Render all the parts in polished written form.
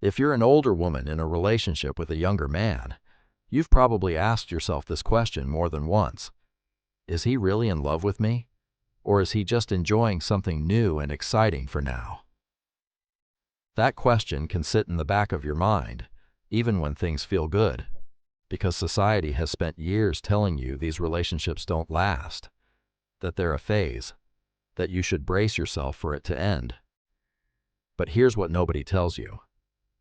If you're an older woman in a relationship with a younger man, you've probably asked yourself this question more than once. Is he really in love with me? Or is he just enjoying something new and exciting for now? That question can sit in the back of your mind, even when things feel good, because society has spent years telling you these relationships don't last, that they're a phase, that you should brace yourself for it to end. But here's what nobody tells you.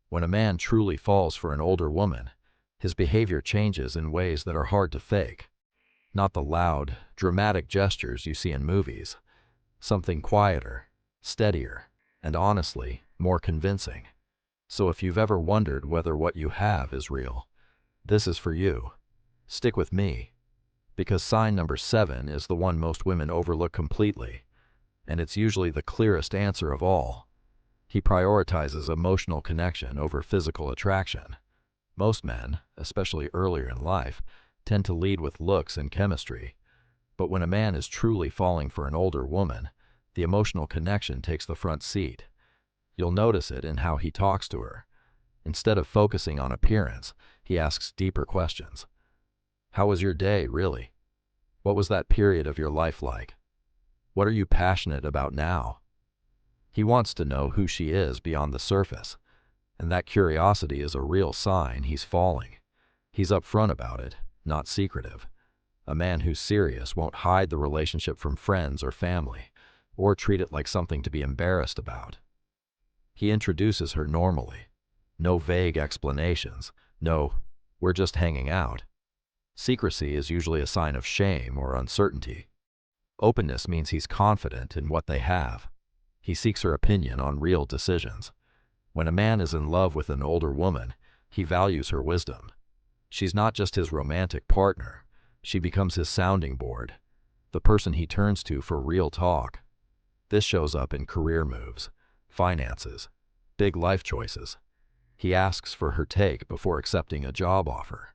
When a man truly falls for an older woman, his behavior changes in ways that are hard to fake. Not the loud, dramatic gestures you see in movies. Something quieter, steadier, and honestly, more convincing. So if you've ever wondered whether what you have is real, this is for you. Stick with me, because sign number 7 is the one most women overlook completely, and it's usually the clearest answer of all. He prioritizes emotional connection over physical attraction. Most men, especially earlier in life, tend to lead with looks and chemistry. But when a man is truly falling for an older woman, the emotional connection takes the front seat. You'll notice it in how he talks to her. Instead of focusing on appearance, he asks deeper questions. How was your day, really? What was that period of your life like? What are you passionate about now? He wants to know who she is beyond the surface, and that curiosity is a real sign he's falling. He's upfront about it, not secretive. A man who's serious won't hide the relationship from friends or family, or treat it like something to be embarrassed about. He introduces her normally. No vague explanations. No, we're just hanging out. Secrecy is usually a sign of shame or uncertainty. Openness means he's confident in what they have. He seeks her opinion on real decisions. When a man is in love with an older woman, he values her wisdom. She's not just his romantic partner. She becomes his sounding board, the person he turns to for real talk. This shows up in career moves, finances, big life choices. He asks for her take before accepting a job offer.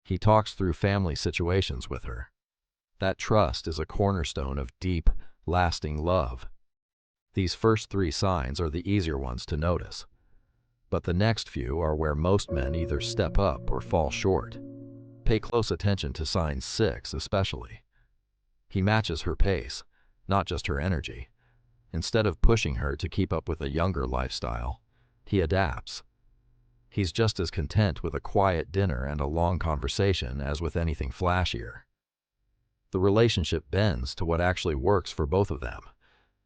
He talks through family situations with her. That trust is a cornerstone of deep, lasting love. These first 3 signs are the easier ones to notice. But the next few are where most men either step up or fall short. Pay close attention to sign 6 especially. He matches her pace, not just her energy. Instead of pushing her to keep up with a younger lifestyle, he adapts. He's just as content with a quiet dinner and a long conversation as with anything flashier. The relationship bends to what actually works for both of them,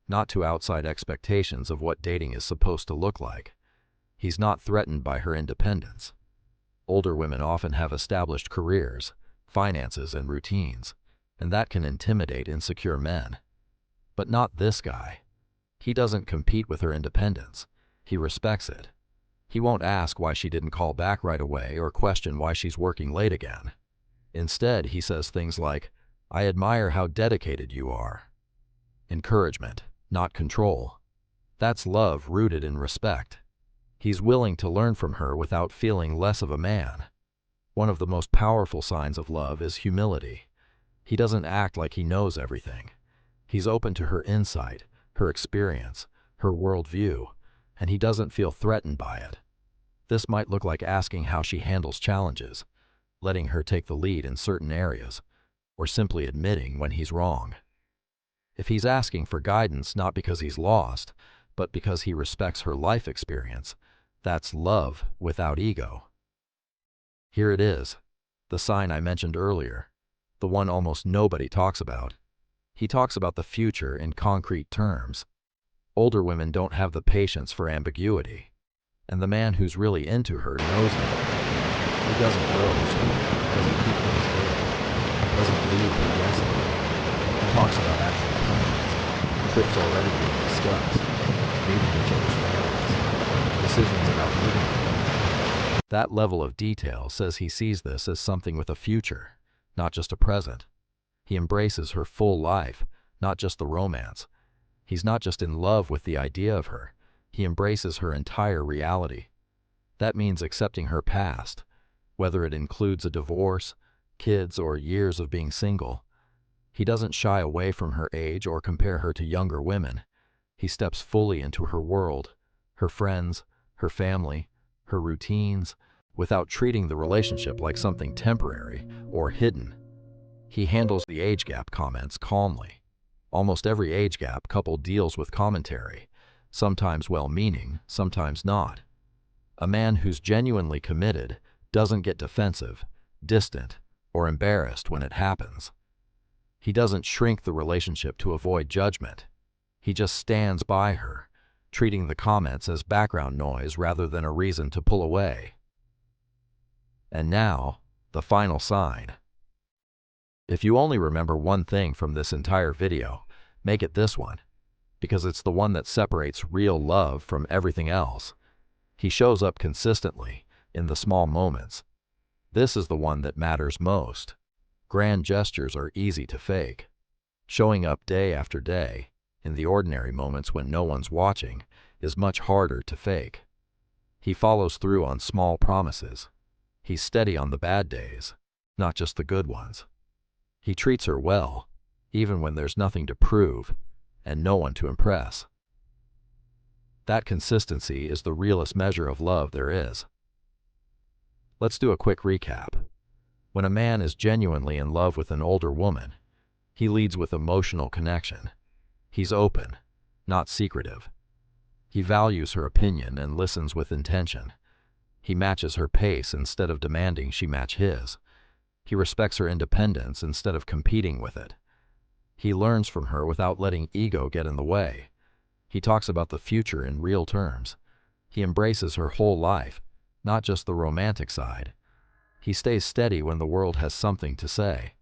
not to outside expectations of what dating is supposed to look like. He's not threatened by her independence. Older women often have established careers, finances, and routines, and that can intimidate insecure men. But not this guy. He doesn't compete with her independence. He respects it. He won't ask why she didn't call back right away or question why she's working late again. Instead, he says things like, "I admire how dedicated you are." Encouragement, not control. That's love rooted in respect. He's willing to learn from her without feeling less of a man. One of the most powerful signs of love is humility. He doesn't act like he knows everything. He's open to her insight, her experience, her worldview, and he doesn't feel threatened by it. This might look like asking how she handles challenges, letting her take the lead in certain areas, or simply admitting when he's wrong. If he's asking for guidance not because he's lost, but because he respects her life experience, that's love without ego. Here it is, the sign I mentioned earlier, the one almost nobody talks about. He talks about the future in concrete terms. Older women don't have the patience for ambiguity, and the man who's really into her knows it. He doesn't roast, doesn't keep things vague, doesn't leave her guessing. He talks about actual plans, trips already being discussed, meeting each other's families, decisions about moving together. That level of detail says he sees this as something with a future, not just a present. He embraces her full life, not just the romance. He's not just in love with the idea of her, he embraces her entire reality. That means accepting her past, whether it includes a divorce, kids, or years of being single. He doesn't shy away from her age or compare her to younger women. He steps fully into her world, her friends, her family, her routines, without treating the relationship like something temporary or hidden. He handles the age gap comments calmly. Almost every age gap couple deals with commentary, sometimes well-meaning, sometimes not. A man who's genuinely committed doesn't get defensive, distant, or embarrassed when it happens. He doesn't shrink the relationship to avoid judgment. He just stands by her, treating the comments as background noise rather than a reason to pull away. And now, the final sign. If you only remember one thing from this entire video, make it this one, because it's the one that separates real love from everything else. He shows up consistently, in the small moments. This is the one that matters most. Grand gestures are easy to fake. Showing up day after day, in the ordinary moments when no one's watching, is much harder to fake. He follows through on small promises. He's steady on the bad days, not just the good ones. He treats her well, even when there's nothing to prove and no one to impress. That consistency is the realest measure of love there is. Let's do a quick recap. When a man is genuinely in love with an older woman, he leads with emotional connection. He's open, not secretive. He values her opinion and listens with intention. He matches her pace instead of demanding she match his. He respects her independence instead of competing with it. He learns from her without letting ego get in the way. He talks about the future in real terms. He embraces her whole life, not just the romantic side. He stays steady when the world has something to say.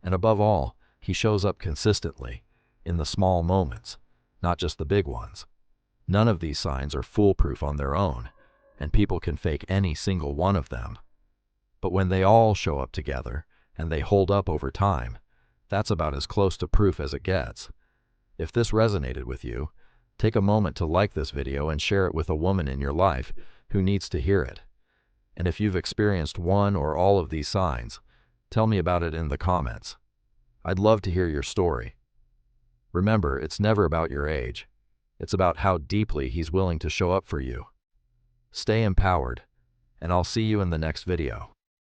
And above all, he shows up consistently, in the small moments, not just the big ones. None of these signs are foolproof on their own, and people can fake any single one of them. But when they all show up together, and they hold up over time, that's about as close to proof as it gets. If this resonated with you, take a moment to like this video and share it with a woman in your life who needs to hear it. And if you've experienced one or all of these signs, tell me about it in the comments. I'd love to hear your story. Remember, it's never about your age. It's about how deeply he's willing to show up for you. Stay empowered, and I'll see you in the next video.